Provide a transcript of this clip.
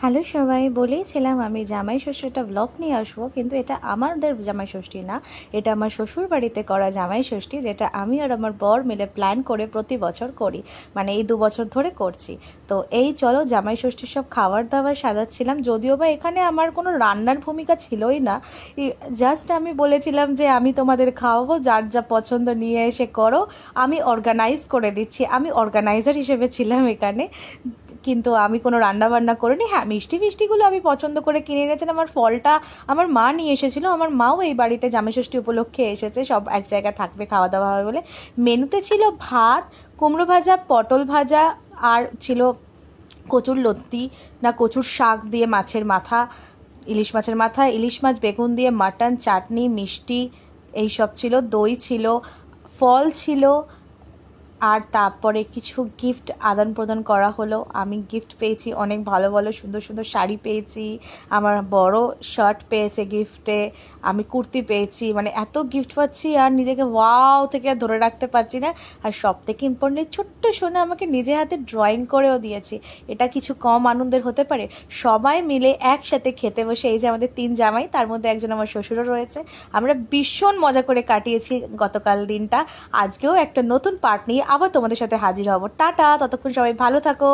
Hello সবাই, বলেইছিলাম আমি জামাই ষষ্ঠীর একটা ব্লগ নিয়ে আসবো, কিন্তু এটা আমাদের জামাই ষষ্ঠী না, এটা আমার শ্বশুর বাড়িতে করা জামাই ষষ্ঠী, যেটা আমি আর আমার বর মিলে প্ল্যান করে প্রতি বছর করি। মানে এই 2 বছর ধরে করছি। তো এই চলো জামাই ষষ্ঠীর সব খাবার দাবার সাজাচ্ছিলাম, যদিও বা এখানে আমার কোনো রান্নার ভূমিকা ছিলই না। জাস্ট আমি বলেছিলাম যে আমি তোমাদের খাওয়াবো, যার যা পছন্দ নিয়ে এসে করো, আমি অর্গানাইজ করে দিচ্ছি। আমি অর্গানাইজার হিসেবে ছিলাম এখানে, কিন্তু আমি কোনো রান্না বান্না করিনি। হ্যাঁ, মিষ্টি ফিষ্টিগুলো আমি পছন্দ করে কিনে এনেছিলাম। আমার ফলটা আমার মা নিয়ে এসেছিলো। আমার মাও এই বাড়িতে জামাইষষ্ঠী উপলক্ষে এসেছে, সব এক জায়গায় থাকবে, খাওয়া দাওয়া হবে বলে। মেনুতে ছিল ভাত, কুমড়ো ভাজা, পটল ভাজা, আর ছিল কচুর লত্তি না কচুর শাক দিয়ে মাছের মাথা, ইলিশ মাছের মাথা, ইলিশ মাছ বেগুন দিয়ে মাটন, চাটনি, মিষ্টি, এইসব ছিল। দই ছিল, ফল ছিল, আর তারপরে কিছু গিফট আদান প্রদান করা হলো। আমি গিফট পেয়েছি অনেক ভালো ভালো সুন্দর সুন্দর শাড়ি পেয়েছি, আমার বড় শার্ট পেয়েছে গিফটে, আমি কুর্তি পেয়েছি। মানে এত গিফট পাচ্ছি আর নিজেকে ওয়াও থেকে আর ধরে রাখতে পারছি না। আর সব থেকে ইম্পর্টেন্ট, ছোট্ট সোনা আমাকে নিজে হাতে ড্রয়িং করেও দিয়েছি। এটা কিছু কম আনন্দের হতে পারে? সবাই মিলে একসাথে খেতে বসে, এই যে আমাদের 3 জামাই, তার মধ্যে একজন আমার শ্বশুরও রয়েছে, আমরা ভীষণ মজা করে কাটিয়েছি গতকাল দিনটা। আজকেও একটা নতুন পার্ট নিয়ে আবার তোমাদের সাথে হাজির হব। টাটা, ততক্ষণ সবাই ভালো থাকো।